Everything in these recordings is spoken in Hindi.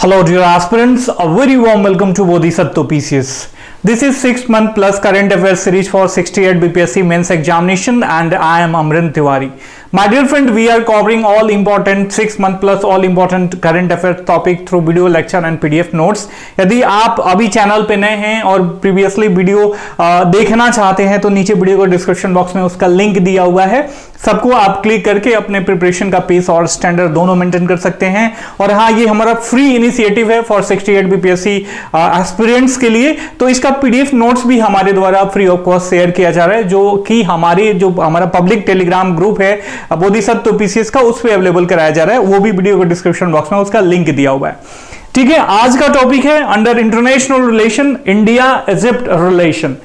Hello dear aspirants, a very warm welcome to Bodhisattva PCS. This is 6-month plus current affairs series for 68 BPSC mains examination and I am Amrin Tiwari. My dear friend, we are covering all important 6-month plus all important current affairs topic through video lecture and PDF notes. यदि आप अभी चैनल पे नए हैं और प्रीवियसली वीडियो देखना चाहते हैं तो नीचे वीडियो को डिस्क्रिप्शन बॉक्स में उसका लिंक दिया हुआ है, सबको आप क्लिक करके अपने प्रिपरेशन का पेस और स्टैंडर्ड दोनों मेंटेन कर सकते हैं। और हाँ, ये हमारा फ्री इनिशिएटिव है फॉर 68 बीपीएससी एस्पिरेंट्स के लिए, तो इसका पीडीएफ नोट्स भी हमारे द्वारा फ्री ऑफ कॉस्ट शेयर किया जा रहा है, जो कि हमारा पब्लिक टेलीग्राम ग्रुप है बोधिसत्व पीसीएस का, उस पर अवेलेबल कराया जा रहा है। वो भी वीडियो को डिस्क्रिप्शन बॉक्स में उसका लिंक दिया हुआ है। ठीक है, आज का टॉपिक है under international relation India Egypt relation.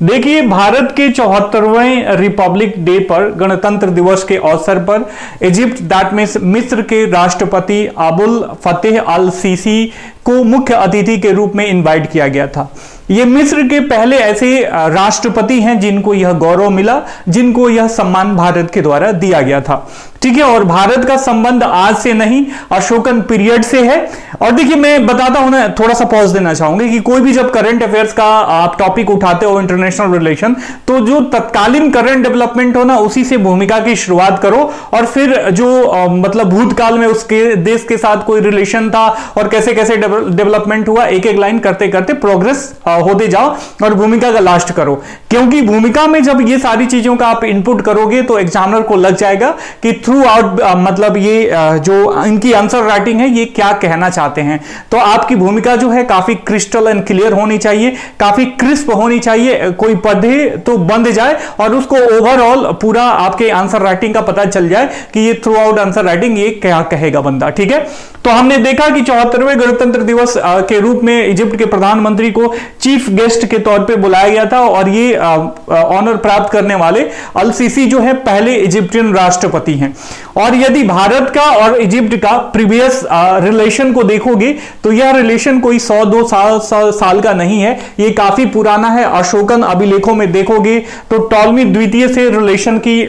देखिए, भारत के 74वें रिपब्लिक डे पर गणतंत्र दिवस के अवसर पर इजिप्ट दैट मींस मिस्र के राष्ट्रपति अबुल फतेह अल सीसी को मुख्य अतिथि के रूप में इनवाइट किया गया था। ये मिस्र के पहले ऐसे राष्ट्रपति हैं जिनको यह गौरव मिला, जिनको यह सम्मान भारत के द्वारा दिया गया था। ठीक है, और भारत का संबंध आज से नहीं अशोकन पीरियड से है। और देखिए, मैं बताता हूं ना, थोड़ा सा पॉज देना चाहूंगा कि कोई भी जब करंट अफेयर्स का आप टॉपिक उठाते हो इंटरनेशनल रिलेशन, तो जो तत्कालीन करंट डेवलपमेंट हो ना, उसी से भूमिका की शुरुआत करो और फिर जो मतलब भूतकाल में उसके देश के साथ कोई रिलेशन था और कैसे कैसे डेवलपमेंट हुआ, एक एक लाइन करते करते प्रोग्रेस होते जाओ और भूमिका का लास्ट करो। क्योंकि भूमिका में जब ये सारी चीजों का आप इनपुट करोगे तो एग्जामिनर को लग जाएगा कि थ्रू आउट मतलब ये जो इनकी आंसर राइटिंग है ये क्या कहना चाहते हैं। तो आपकी भूमिका जो है काफी क्रिस्टल एंड क्लियर होनी चाहिए, काफी क्रिस्प होनी चाहिए, कोई पढ़े तो बंद जाए और उसको ओवरऑल पूरा आपके आंसर राइटिंग का पता चल जाए कि ये थ्रू आउट आंसर राइटिंग ये क्या कहेगा बंदा। ठीक है, तो हमने देखा कि 74वें गणतंत्र दिवस के रूप में इजिप्ट के प्रधानमंत्री को चीफ गेस्ट के तौर पे बुलाया गया था और ये ऑनर प्राप्त करने वाले अल सीसी जो है पहले इजिप्टियन राष्ट्रपति हैं। और यदि भारत का और इजिप्ट का प्रीवियस रिलेशन को देखोगे तो यह रिलेशन कोई 100-200 साल का नहीं है, ये काफी पुराना है। अशोकन अभिलेखों में देखोगे तो टॉलमी द्वितीय से रिलेशन की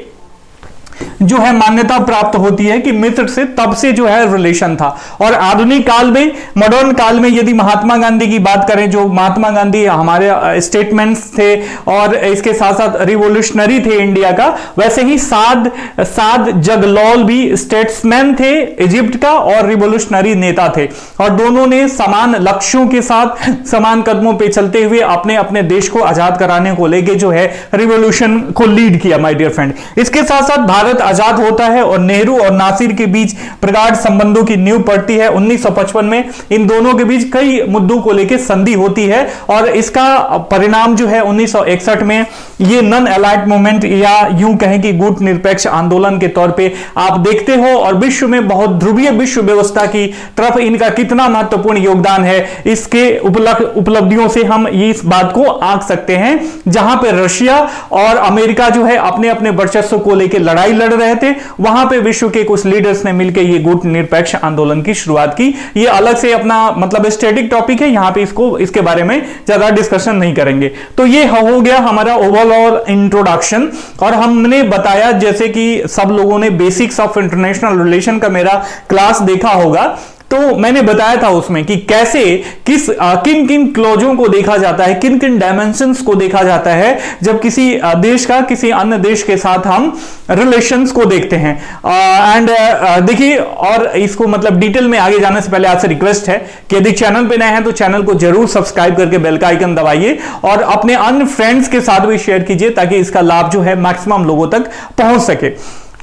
जो है मान्यता प्राप्त होती है कि मिस्र से तब से जो है रिलेशन था। और आधुनिक काल में, मॉडर्न काल में यदि महात्मा गांधी की बात करें, जो महात्मा गांधी हमारे स्टेटमेंट्स थे और इसके साथ साथ रिवोल्यूशनरी थे इंडिया का, वैसे ही साद जगलौल भी स्टेट्समैन थे इजिप्ट का और रिवोल्यूशनरी नेता थे। और दोनों ने समान लक्ष्यों के साथ समान कदमों पे चलते हुए अपने अपने देश को आजाद कराने को लेके जो है रिवोल्यूशन को लीड किया माय डियर फ्रेंड। इसके साथ साथ भारत आजाद होता है और नेहरू और नासिर के बीच प्रगाढ़ संबंधों की नींव पड़ती है। 1955 में इन दोनों के बीच कई मुद्दों को लेकर संधि होती है और इसका परिणाम जो है 1961 में ये नॉन अलाइड मूवमेंट या यूं कहें कि गुट निरपेक्ष आंदोलन के तौर पे आप देखते हो। और विश्व में बहुत ध्रुवीय विश्व व्यवस्था की तरफ इनका कितना महत्वपूर्ण योगदान है, इसके उपलब्धियों से हम इस बात को आंक सकते हैं। जहां पे रशिया और अमेरिका जो है अपने अपने वर्चस्व को लेकर लड़ाई लड़ रहे थे, वहां पे विश्व के कुछ लीडर्स ने मिलकर ये गुट निरपेक्ष आंदोलन की शुरुआत की। ये अलग से अपना मतलब स्टैटिक टॉपिक है, यहां पे इसके बारे में ज्यादा डिस्कशन नहीं करेंगे। तो ये हो गया हमारा ओवरऑल इंट्रोडक्शन। और हमने बताया, जैसे कि सब लोगों ने बेसिक्स ऑफ इंटरनेशनल रिलेशन का मेरा क्लास देखा होगा, तो मैंने बताया था उसमें कि कैसे किन किन क्लॉजों को देखा जाता है, किन किन डायमेंशंस को देखा जाता है जब किसी देश का किसी अन्य देश के साथ हम रिलेशंस को देखते हैं। एंड देखिए, और इसको मतलब डिटेल में आगे जाने से पहले आपसे रिक्वेस्ट है कि यदि चैनल पे नए हैं तो चैनल को जरूर सब्सक्राइब करके बेल का आइकन दबाइए और अपने अन्य फ्रेंड्स के साथ भी शेयर कीजिए ताकि इसका लाभ जो है मैक्सिमम लोगों तक पहुंच सके।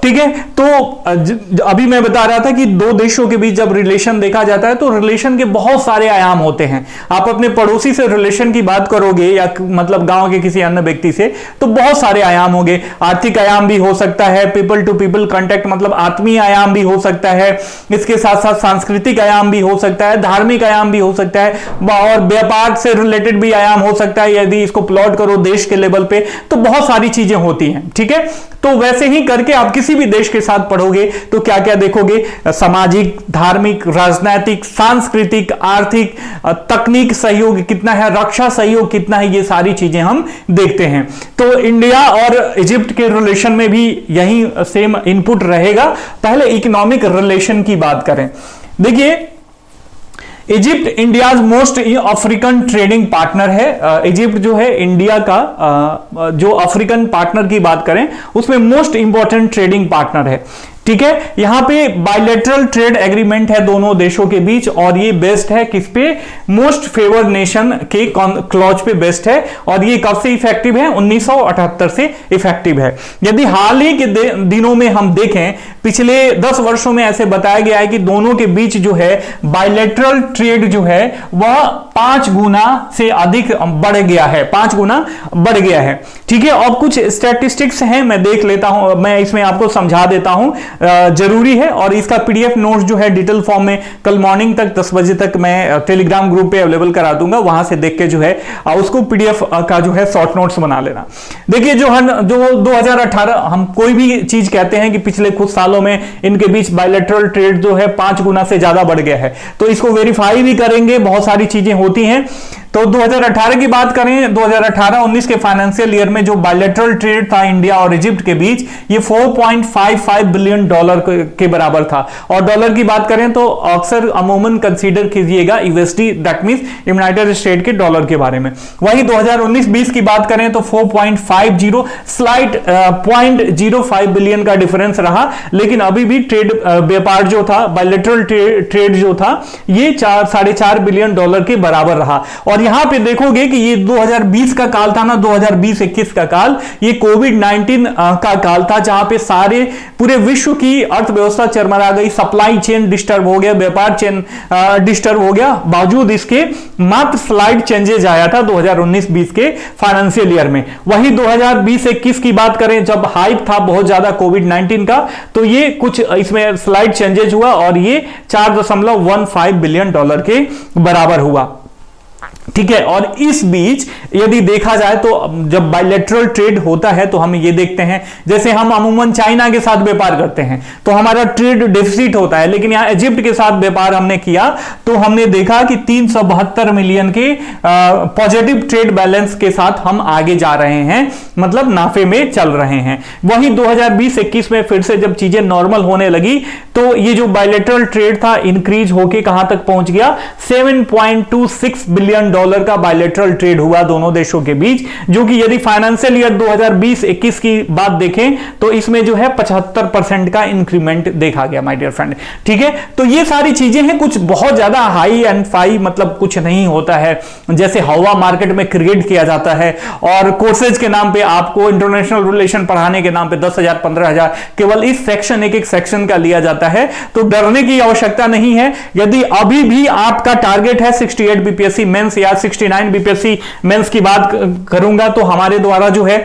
ठीक है, तो अभी मैं बता रहा था कि दो देशों के बीच जब रिलेशन देखा जाता है तो रिलेशन के बहुत सारे आयाम होते हैं। आप अपने पड़ोसी से रिलेशन की बात करोगे या मतलब गांव के किसी अन्य व्यक्ति से, तो बहुत सारे आयाम होंगे। आर्थिक आयाम भी हो सकता है, पीपल टू पीपल कांटेक्ट मतलब आत्मीय आयाम भी हो सकता है, इसके साथ साथ सांस्कृतिक आयाम भी हो सकता है, धार्मिक आयाम भी हो सकता है और व्यापार से रिलेटेड भी आयाम हो सकता है। यदि इसको प्लॉट करो देश के लेवल पे तो बहुत सारी चीजें होती हैं। ठीक है, तो वैसे ही करके आप किसी भी देश के साथ पढ़ोगे तो क्या क्या देखोगे, सामाजिक, धार्मिक, राजनीतिक, सांस्कृतिक, आर्थिक, तकनीक सहयोग कितना है, रक्षा सहयोग कितना है, ये सारी चीजें हम देखते हैं। तो इंडिया और इजिप्ट के रिलेशन में भी यही सेम इनपुट रहेगा। पहले इकोनॉमिक रिलेशन की बात करें। देखिए, Egypt India's most African trading partner है। इजिप्ट जो है इंडिया का जो अफ्रीकन पार्टनर की बात करें उसमें मोस्ट इंपॉर्टेंट ट्रेडिंग पार्टनर है। ठीक है, यहां पे बायलैटरल ट्रेड एग्रीमेंट है दोनों देशों के बीच और ये बेस्ड है किस पे, मोस्ट फेवर्ड नेशन के क्लॉज पे बेस्ड है और ये कब से इफेक्टिव है, 1978 से इफेक्टिव है। यदि हाल ही के दिनों में हम देखें, पिछले 10 वर्षों में ऐसे बताया गया है कि दोनों के बीच जो है बायलैटरल ट्रेड जो है वह 5 गुना से अधिक बढ़ गया है, 5 गुना बढ़ गया है। ठीक है, और कुछ स्टैटिस्टिक्स हैं, मैं देख लेता हूं, मैं इसमें आपको समझा देता हूं, जरूरी है। और इसका पीडीएफ नोट्स जो है डिटेल फॉर्म में कल मॉर्निंग तक 10 बजे तक मैं टेलीग्राम ग्रुप पे अवेलेबल करा दूंगा, वहां से देख के जो है उसको पीडीएफ का जो है शॉर्ट नोट्स बना लेना। देखिए जो 2018 हम कोई भी चीज कहते हैं कि पिछले कुछ सालों में इनके बीच बायलैटरल ट्रेड जो है 5 गुना से ज्यादा बढ़ गया है, तो इसको वेरीफाई भी करेंगे, बहुत सारी चीजें होती हैं। तो 2018 की बात करें, 2018-19 के फाइनेंशियल ईयर में जो बायलैटरल ट्रेड था इंडिया और इजिप्ट के बीच, ये $4.55 बिलियन के बराबर था। और डॉलर की बात करें तो अक्सर अमूमन कंसीडर कीजिएगा USD, that means United state के डॉलर के बारे में। वही 2019-20 की बात करें तो 4.50 स्लाइट 0.05 बिलियन का डिफरेंस रहा, लेकिन अभी भी ट्रेड व्यापार जो था, बायलैटरल ट्रेड जो था, ये 4.5 बिलियन डॉलर के बराबर रहा। और यहां पे देखोगे कि ये 2020 का काल था ना, 2020-21 का काल, ये कोविड-19 का काल था, जहां पे सारे पूरे विश्व की अर्थव्यवस्था चरमरा गई, सप्लाई चेन डिस्टर्ब हो गया, व्यापार चेन डिस्टर्ब हो गया। बावजूद इसके मात्र स्लाइड चेंजेज आया था 2019-20 के फाइनेंशियल ईयर में। वही 2020-21 की बात करें, जब हाइप था बहुत ज्यादा कोविड-19 का, तो ये कुछ इसमें स्लाइड चेंजेज हुआ और ये 4.15 बिलियन डॉलर के बराबर हुआ। ठीक है, और इस बीच यदि देखा जाए तो जब बायलैटरल ट्रेड होता है तो हम ये देखते हैं, जैसे हम अमूमन चाइना के साथ व्यापार करते हैं तो हमारा ट्रेड डेफिसिट होता है, लेकिन यहां इजिप्ट के साथ व्यापार हमने किया तो हमने देखा कि 372 मिलियन के पॉजिटिव ट्रेड बैलेंस के साथ हम आगे जा रहे हैं, मतलब नाफे में चल रहे हैं। वही 2020-21 में फिर से जब चीजें नॉर्मल होने लगी तो ये जो बायलैटरल ट्रेड था इंक्रीज होके कहां तक पहुंच गया, 7.26 बिलियन डॉलर का बायलैटरल ट्रेड हुआ दोनों देशों के बीच, जो कि यदि फाइनेंशियल ईयर 2020-21 की बात देखें तो इसमें जो है 75% का इंक्रीमेंट देखा गया माय डियर फ्रेंड। ठीक है, तो ये सारी चीजें हैं, कुछ बहुत ज्यादा हाई एंड फाई मतलब कुछ नहीं होता है, जैसे हवा मार्केट में क्रिएट किया जाता है और कोर्सेज के नाम पे आपको इंटरनेशनल रिलेशन पढ़ाने के नाम पे 10,000 15,000 केवल इस सेक्शन, एक सेक्शन का लिया जाता है, तो डरने की आवश्यकता नहीं है। यदि अभी भी आपका टारगेट है 68 बीपीएससी मेंस या 69 बीपीएससी मेंस की बात करूंगा तो हमारे द्वारा जो है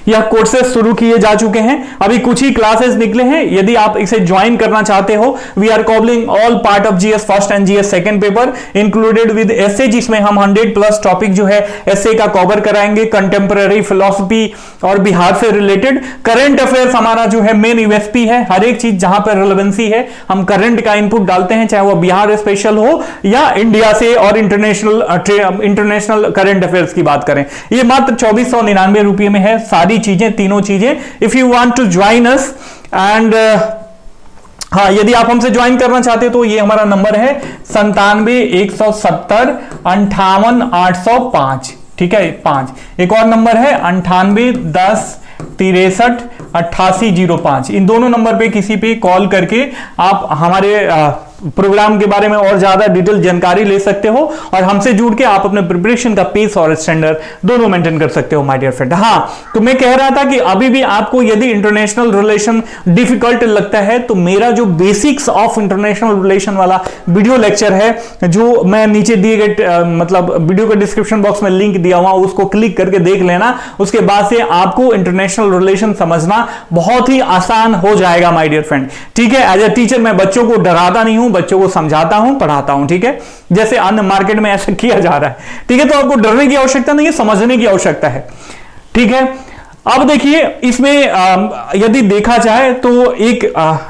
यह कोर्सेज शुरू किए जा चुके हैं, अभी कुछ ही क्लासेस निकले हैं। यदि आप इसे ज्वाइन करना चाहते हो, we are covering all part of GS first and GS second paper included with SA, जिसमें हम 100+ टॉपिक जो है एसए का कवर कराएंगे, कंटेम्पररी फिलॉसफी और बिहार से रिलेटेड। करंट अफेयर्स हमारा जो है मेन यूएसपी है, हर एक चीज जहां पर रिलेवेंसी है हम करंट का इनपुट डालते हैं, चाहे वो बिहार स्पेशल हो या इंडिया से और इंटरनेशनल करंट अफेयर्स की बात करें। ये मात्र 2499 रुपये में है सारी चीजें, तीनों चीजें। If you want to join us and हाँ, यदि आप हमसे ज्वाइन करना चाहते हो तो ये हमारा नंबर है 97 170 58 805। ठीक है, 5 एक और नंबर है 98 10 63 8805। इन दोनों नंबर पे किसी पे कॉल करके आप हमारे प्रोग्राम के बारे में और ज्यादा डिटेल जानकारी ले सकते हो और हमसे जुड़ के आप अपने प्रिपरेशन का पेस और स्टैंडर्ड दोनों मेंटेन कर सकते हो माय डियर फ्रेंड। हाँ, तो मैं कह रहा था कि अभी भी आपको यदि इंटरनेशनल रिलेशन डिफिकल्ट लगता है तो मेरा जो बेसिक्स ऑफ इंटरनेशनल रिलेशन वाला वीडियो लेक्चर है, जो मैं नीचे दिए गए मतलब वीडियो के डिस्क्रिप्शन बॉक्स में लिंक दिया हुआ, उसको क्लिक करके देख लेना। उसके बाद से आपको इंटरनेशनल रिलेशन समझना बहुत ही आसान हो जाएगा माय डियर फ्रेंड। ठीक है, एज ए टीचर मैं बच्चों को डराता नहीं हूं, बच्चों को समझाता हूं, पढ़ाता हूं। ठीक है, जैसे अन्य मार्केट में ऐसा किया जा रहा है। ठीक है, तो आपको डरने की आवश्यकता नहीं है, समझने की आवश्यकता है। ठीक है, अब देखिए इसमें यदि देखा जाए तो एक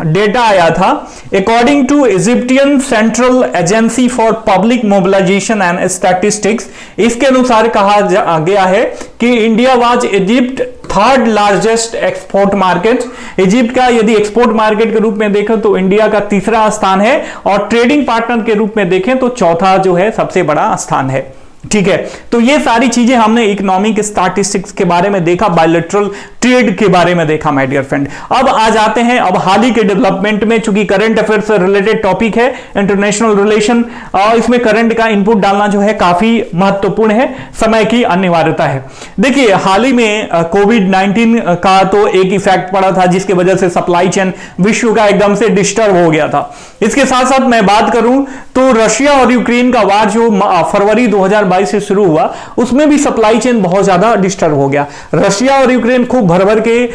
डेटा आया था, according to Egyptian central agency for public mobilisation and statistics, इसके अनुसार कहा गया है कि India was Egypt third largest export market. Egypt का यदि एक्सपोर्ट मार्केट के रूप में देखें तो इंडिया का तीसरा स्थान है, और ट्रेडिंग पार्टनर के रूप में देखें तो चौथा जो है सबसे बड़ा स्थान है। ठीक है, तो ये सारी चीजें हमने इकोनॉमिक स्टैटिस्टिक्स के बारे में देखा, बायलैटरल ट्रेड के बारे में देखा माय डियर फ्रेंड। अब आ जाते हैं अब हाल ही के डेवलपमेंट में, चूंकि करंट अफेयर से रिलेटेड टॉपिक है, इंटरनेशनल रिलेशन, और इसमें करंट का इनपुट डालना जो है काफी महत्वपूर्ण है, समय की अनिवार्यता है। देखिए हाल ही में कोविड-19 का तो एक इफेक्ट पड़ा था, जिसकी वजह से सप्लाई चेन विश्व का एकदम से डिस्टर्ब हो गया था। इसके साथ साथ मैं बात करूं तो रशिया और यूक्रेन का वार जो फरवरी 2022 से शुरू हुआ, उसमें भी सप्लाई चेन बहुत ज्यादा डिस्टर्ब हो गया। रशिया और यूक्रेन खूब भर भर के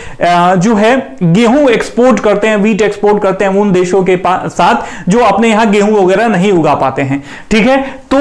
जो है गेहूं एक्सपोर्ट करते हैं, व्हीट एक्सपोर्ट करते हैं उन देशों के साथ जो अपने यहां गेहूं वगैरह नहीं उगा पाते हैं। ठीक है, तो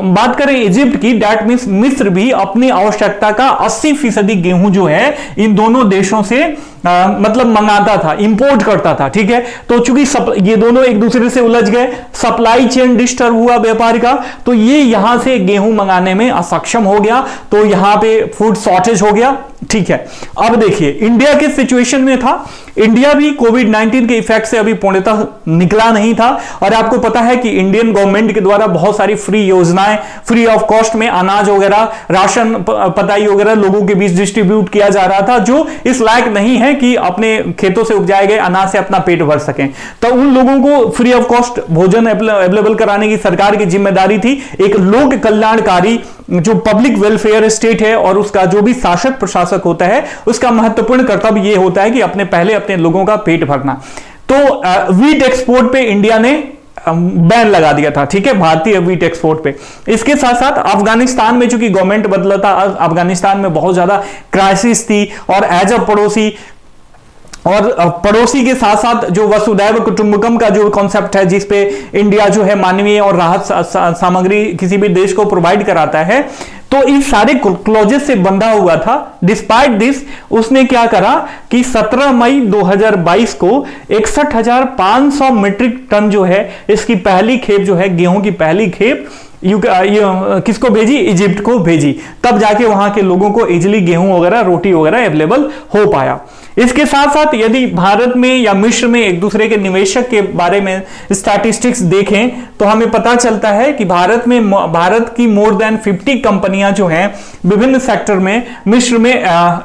बात करें इजिप्ट की, दैट मींस मिस्र भी अपनी आवश्यकता का 80% गेहूं जो है इन दोनों देशों से मतलब मंगाता था, इंपोर्ट करता था। ठीक है, तो चूंकि ये दोनों एक दूसरे से उलझ गए, सप्लाई चेन डिस्टर्ब हुआ व्यापार का, तो ये यहां से गेहूं मंगाने में असक्षम हो गया, तो यहां पे फूड शॉर्टेज हो गया। ठीक है, अब देखिए इंडिया के सिचुएशन में था, इंडिया भी कोविड-19 के इफेक्ट से अभी पूर्णतः निकला नहीं था, और आपको पता है कि इंडियन गवर्नमेंट के द्वारा बहुत सारी फ्री योजनाएं, फ्री ऑफ कॉस्ट में अनाज वगैरह, राशन पताई वगैरह लोगों के बीच डिस्ट्रीब्यूट किया जा रहा था, जो इस लायक नहीं है कि अपने खेतों से उपजाए गए अनाज से अपना पेट भर सकें। तो उन लोगों को फ्री ऑफ कॉस्ट भोजन अवेलेबल कराने की सरकार की जिम्मेदारी थी। एक लोक कल्याणकारी जो पब्लिक वेलफेयर स्टेट है और उसका जो भी शासक प्रशासक होता है, उसका महत्वपूर्ण कर्तव्य यह होता है कि अपने लोगों का पेट भरना। तो व्हीट एक्सपोर्ट पे इंडिया ने बैन लगा दिया था। ठीक है, भारतीय व्हीट एक्सपोर्ट पे। इसके साथ साथ अफगानिस्तान में चूंकि गवर्नमेंट बदला था, अफगानिस्तान में बहुत ज्यादा क्राइसिस थी, और एज अ पड़ोसी के साथ साथ जो वसुधैव कुटुंबकम का जो कॉन्सेप्ट है, जिसपे इंडिया जो है मानवीय और राहत सामग्री किसी भी देश को प्रोवाइड कराता है, तो इस सारे क्लॉजेस से बंधा हुआ था। डिस्पाइट दिस उसने क्या करा कि 17 मई 2022 को 61,500 मीट्रिक टन जो है इसकी पहली खेप जो है, गेहूं की पहली खेप किसको भेजी? इजिप्ट को भेजी। तब जाके वहां के लोगों को इजिली गेहूं वगैरह, रोटी वगैरह अवेलेबल हो पाया। इसके साथ साथ यदि भारत में या मिस्र में एक दूसरे के निवेशक के बारे में स्टैटिस्टिक्स देखें तो हमें पता चलता है कि भारत की मोर देन 50 कंपनियां जो हैं विभिन्न सेक्टर में मिस्र में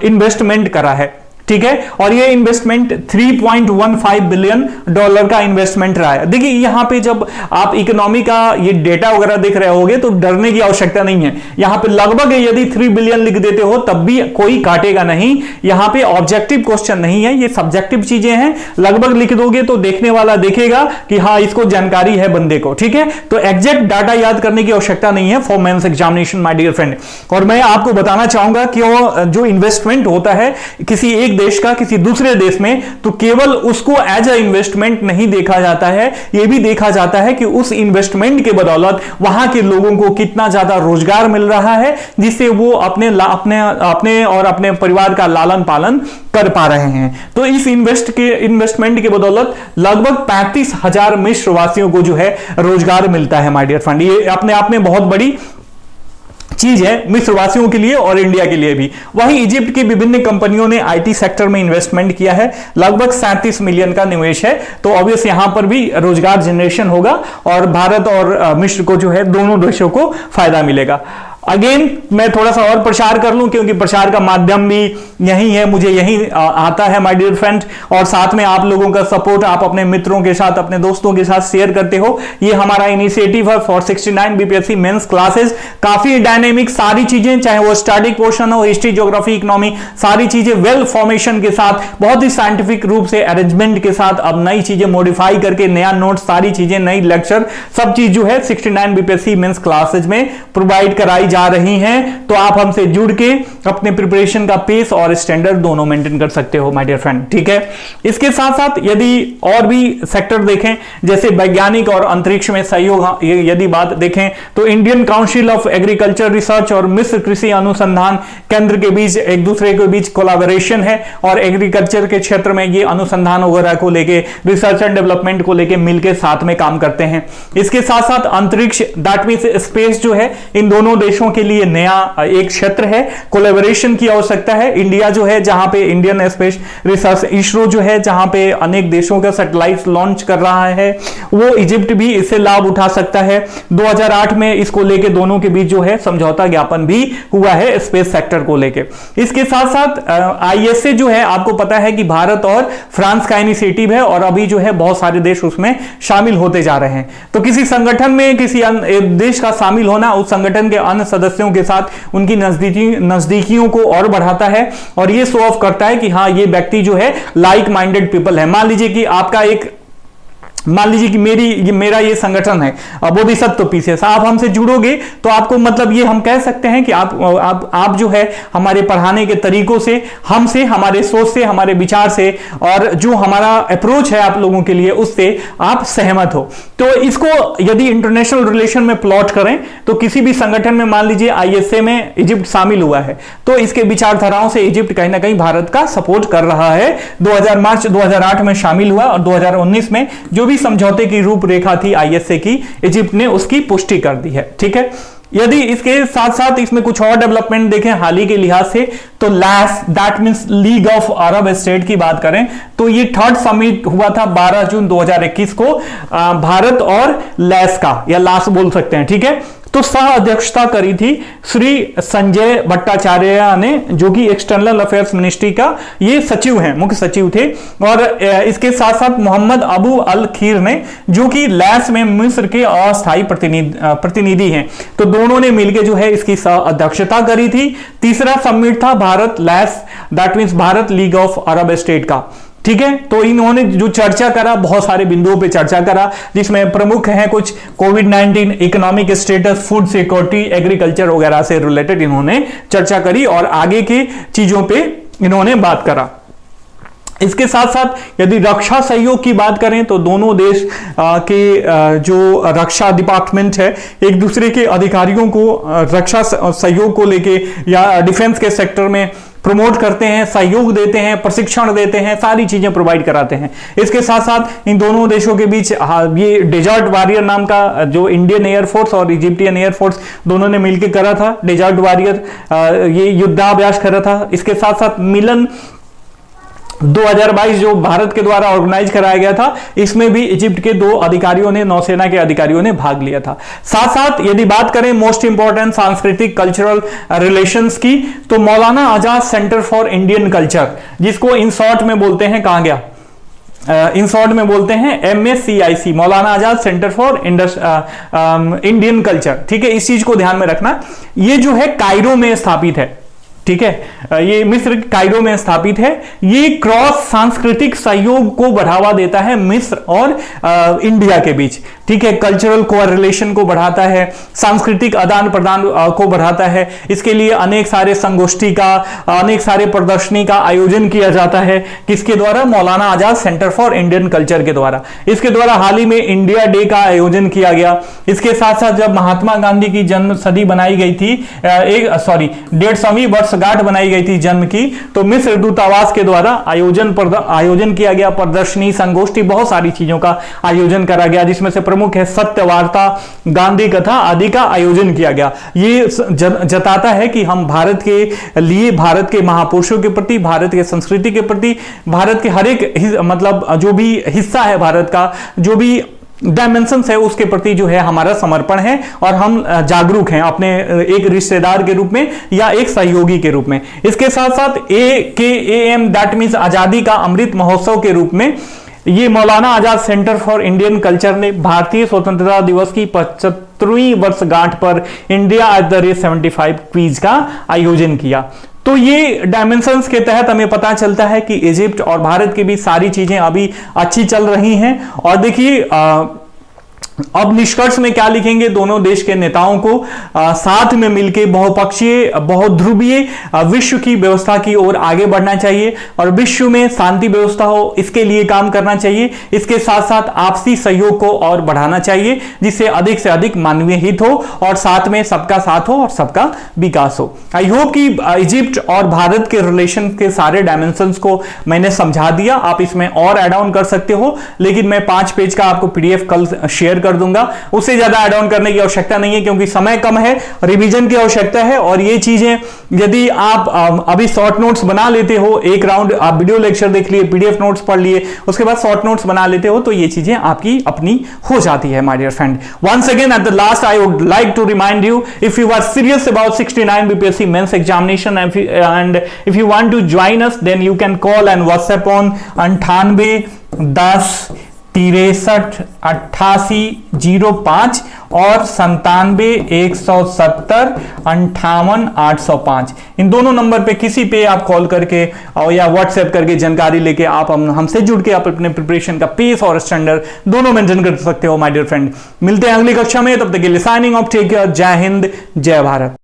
इन्वेस्टमेंट करा है। ठीक है, और ये इन्वेस्टमेंट $3.15 बिलियन का इन्वेस्टमेंट रहा है। देखिए यहां पे जब आप इकोनॉमी का ये डेटा वगैरह देख रहे होगे तो डरने की आवश्यकता नहीं है। यहां पे लगभग यदि 3 बिलियन लिख देते हो तब भी कोई काटेगा नहीं। यहां पे ऑब्जेक्टिव क्वेश्चन नहीं है, ये सब्जेक्टिव चीजें हैं। लगभग लिख दोगे तो देखने वाला देखेगा कि हाँ इसको जानकारी है बंदे को। ठीक है, तो एग्जैक्ट डाटा याद करने की आवश्यकता नहीं है for mains examination my dear friend. और मैं आपको बताना चाहूंगा कि जो इन्वेस्टमेंट होता है किसी एक देश का किसी दूसरे देश में, तो केवल उसको एज अ इन्वेस्टमेंट नहीं देखा जाता है, यह भी देखा जाता है कि उस इन्वेस्टमेंट के बदौलत वहां के लोगों को कितना ज्यादा रोजगार मिल रहा है, जिससे वो अपने और अपने परिवार का लालन पालन कर पा रहे हैं। तो इस इन्वेस्टमेंट के बदौलत लगभग 35,000 मिस्र वासियों को जो है रोजगार मिलता है माय डियर फ्रेंड। ये अपने आप में बहुत बड़ी चीज है मिस्र वासियों के लिए और इंडिया के लिए भी। वहीं इजिप्ट की विभिन्न कंपनियों ने आईटी सेक्टर में इन्वेस्टमेंट किया है, लगभग 37 मिलियन का निवेश है। तो ऑब्वियस यहां पर भी रोजगार जनरेशन होगा और भारत और मिस्र को जो है दोनों देशों को फायदा मिलेगा। अगेन मैं थोड़ा सा और प्रचार कर लूं क्योंकि प्रचार का माध्यम भी यही है, मुझे यही आता है माय डियर फ्रेंड, और साथ में आप लोगों का सपोर्ट आप अपने मित्रों के साथ, अपने दोस्तों के साथ शेयर करते हो। ये हमारा इनिशिएटिव है फॉर 69 बीपीएससी मेंस क्लासेस। काफी डायनेमिक सारी चीजें, चाहे वो स्टैटिक पोर्शन हो, हिस्ट्री, ज्योग्राफी, इकोनॉमी, सारी चीजें वेल फॉर्मेशन के साथ, बहुत ही साइंटिफिक रूप से अरेंजमेंट के साथ, अब नई चीजें मॉडिफाई करके नया नोट, सारी चीजें, नई लेक्चर, सब चीज जो है 69 बीपीएससी मेंस क्लासेज में प्रोवाइड कराई जा रही हैं, तो आप हमसे जुड़ के अपने प्रिपरेशन का पेस और स्टैंडर्ड दोनों मेंटेन कर सकते हो माय डियर फ्रेंड। ठीक है, इसके साथ साथ यदि और भी सेक्टर देखें, जैसे वैज्ञानिक और अंतरिक्ष में सहयोग यदि बात देखें, तो Indian council of agriculture research और मिस्र कृषि अनुसंधान केंद्र के बीच एक दूसरे के बीच कोलैबोरेशन है, और एग्रीकल्चर के क्षेत्र में ये अनुसंधान वगैरह को लेके, रिसर्च एंड डेवलपमेंट को लेके मिलकर साथ में काम करते हैं। इसके साथ साथ अंतरिक्ष दैट मींस स्पेस जो है इन दोनों देशों के लिए नया एक क्षेत्र है, कोलैबोरेशन की आवश्यकता है। इंडिया जो है जहां पे इंडियन स्पेस रिसर्च इसरो जो है जहां पे अनेक देशों का सैटेलाइट लॉन्च कर रहा है, वो इजिप्ट भी इससे लाभ उठा सकता है। 2008 में इसको लेके दोनों के बीच जो है समझौता ज्ञापन भी हुआ है स्पेस सेक्टर को लेके। इसके साथ साथ आईएसए जो है आपको पता है कि भारत और फ्रांस का इनिशिएटिव है, और अभी जो है बहुत सारे देश उसमें शामिल होते जा रहे हैं। तो किसी संगठन में किसी देश का शामिल होना उस संगठन के अन्य सदस्यों के साथ उनकी नजदीकियों को और बढ़ाता है, और ये शो ऑफ करता है कि हाँ ये व्यक्ति जो है लाइक माइंडेड पीपल है। मान लीजिए कि मेरा ये संगठन है बोधिसत्व पीसीएस, आप हमसे जुड़ोगे तो आपको मतलब ये हम कह सकते हैं कि आप जो है हमारे पढ़ाने के तरीकों से, हमसे, हमारे सोच से, हमारे विचार से, और जो हमारा अप्रोच है आप लोगों के लिए उससे आप सहमत हो। तो इसको यदि इंटरनेशनल रिलेशन में प्लॉट करें तो किसी भी संगठन में मान लीजिए आईएसए में इजिप्ट शामिल हुआ है, तो इसके विचारधाराओं से इजिप्ट कहीं ना कहीं भारत का सपोर्ट कर रहा है। मार्च 2008 में शामिल हुआ, और 2019 में जो समझौते की रूपरेखा थी आईएसए की, इजिप्ट ने उसकी पुष्टि कर दी है। ठीक है, यदि इसके साथ साथ इसमें कुछ और डेवलपमेंट देखें हाल ही के लिहाज से, तो LAS that means league of Arab state की बात करें तो ये थर्ड समिट हुआ था 12 जून 2021 को, भारत और लैस का, या लास बोल सकते हैं। ठीक है, तो सह अध्यक्षता करी थी श्री संजय भट्टाचार्य ने, जो कि एक्सटर्नल अफेयर्स मिनिस्ट्री का ये सचिव हैं, मुख्य सचिव थे। और इसके साथ साथ मोहम्मद अबू अल खीर ने, जो कि लैस में मिस्र के अस्थायी प्रतिनिधि हैं, तो दोनों ने मिलकर जो है इसकी सह अध्यक्षता करी थी। तीसरा समिट था Bharat LAS that means Bharat league of Arab state का। ठीक है, तो इन्होंने जो चर्चा करा, बहुत सारे बिंदुओं पे चर्चा करा, जिसमें प्रमुख हैं कुछ कोविड-19, economic status, food security, agriculture वगैरह से रिलेटेड इन्होंने चर्चा करी, और आगे की चीजों पे इन्होंने बात करा। इसके साथ साथ यदि रक्षा सहयोग की बात करें तो दोनों देश के जो रक्षा डिपार्टमेंट है एक दूसरे के अधिकारियों को रक्षा सहयोग को लेके या डिफेंस के सेक्टर में प्रमोट करते हैं, सहयोग देते हैं, प्रशिक्षण देते हैं, सारी चीजें प्रोवाइड कराते हैं। इसके साथ साथ इन दोनों देशों के बीच ये डेजर्ट वॉरियर नाम का जो इंडियन एयरफोर्स और इजिप्टियन एयरफोर्स दोनों ने मिलकर करा था, डेजर्ट वॉरियर ये युद्धाभ्यास करा था। इसके साथ साथ मिलन 2022 जो भारत के द्वारा ऑर्गेनाइज कराया गया था, इसमें भी इजिप्ट के 2 अधिकारियों ने, नौसेना के अधिकारियों ने भाग लिया था। साथ साथ यदि बात करें मोस्ट इंपॉर्टेंट सांस्कृतिक कल्चरल रिलेशंस की, तो Maulana Azad centre for Indian culture, जिसको इन शॉर्ट में बोलते हैं, कहां गया, इन शॉर्ट में बोलते हैं MACIC, Maulana Azad centre for Indian culture. ठीक है, इस चीज को ध्यान में रखना। ये जो है कायरो में स्थापित है। ठीक है, ये मिस्र कायरो में स्थापित है। ये क्रॉस सांस्कृतिक सहयोग को बढ़ावा देता है मिस्र और इंडिया के बीच। ठीक है, कल्चरल कोरिलेशन को बढ़ाता है, सांस्कृतिक आदान प्रदान को बढ़ाता है। इसके लिए अनेक सारे संगोष्ठी का, अनेक सारे प्रदर्शनी का आयोजन किया जाता है। किसके द्वारा? Maulana Azad centre for Indian culture के द्वारा। इसके द्वारा हाल ही में इंडिया डे का आयोजन किया गया। इसके साथ साथ जब महात्मा गांधी की जन्म सदी बनाई गई थी, 150वीं वर्षगांठ बनाई गई थी जन्म की, तो मिस्र दूतावास के द्वारा आयोजन किया गया, प्रदर्शनी, संगोष्ठी, बहुत सारी चीजों का आयोजन करा गया, जिसमें से प्रमुख है सत्य वार्ता, गांधी कथा आदि का आयोजन किया गया। ये जताता है कि हम भारत के लिए, भारत के महापुरुषों के प्रति, भारत के संस्कृति के प्रति, भारत के हर एक मतलब जो भी हिस्सा है भारत का, जो भी डायमेंशंस है उसके प्रति जो है हमारा समर्पण है, और हम जागरूक हैं अपने एक रिश्तेदार के रूप में या एक सहयोगी के रूप में। इसके साथ साथ AKAM दैट मींस आजादी का अमृत महोत्सव के रूप में ये Maulana Azad centre for Indian culture ने भारतीय स्वतंत्रता दिवस की 75वीं वर्षगांठ पर India at the rate 75 quiz का आयोजन किया। तो ये डायमेंशंस के तहत हमें पता चलता है कि इजिप्ट और भारत के बीच सारी चीजें अभी अच्छी चल रही हैं। और देखिए अब निष्कर्ष में क्या लिखेंगे, दोनों देश के नेताओं को साथ में मिलकर बहुपक्षीय बहुध्रुवीय विश्व की व्यवस्था की ओर आगे बढ़ना चाहिए और विश्व में शांति व्यवस्था हो इसके लिए काम करना चाहिए। इसके साथ साथ आपसी सहयोग को और बढ़ाना चाहिए जिससे अधिक से अधिक मानवीय हित हो और साथ में सबका साथ हो और सबका विकास हो। आई होप कि इजिप्ट और भारत के रिलेशन के सारे डायमेंशंस को मैंने समझा दिया। आप इसमें और ऐड ऑन कर सकते हो, लेकिन मैं 5 पेज का आपको पीडीएफ कल शेयर कर दूंगा। उससे ज्यादा ऐड ऑन करने की आवश्यकता नहीं है क्योंकि समय कम है, रिवीजन की आवश्यकता है। और ये चीजें यदि आप अभी शॉर्ट नोट्स बना लेते हो, एक राउंड आप वीडियो लेक्चर देख लिए, पीडीएफ नोट्स पढ़ लिए, उसके बाद शॉर्ट नोट्स बना लेते हो, तो ये चीजें आपकी अपनी हो जाती है my dear friend. Once again at the last I would like to remind you, if you are serious about 69 BPSC mains examination and if you want to join us then you can call and WhatsApp on 98 10 63 88 05 और 97 170 58 805। इन दोनों नंबर पे किसी पे आप कॉल करके और या व्हाट्सएप करके जानकारी लेके आप हमसे जुड़ के आप अपने प्रिपरेशन का पेस और स्टैंडर्ड दोनों मेंटेन कर सकते हो माय डियर फ्रेंड। मिलते हैं अगली कक्षा में, तब तक के लिए साइनिंग ऑफ, टेक केयर, जय हिंद जय भारत।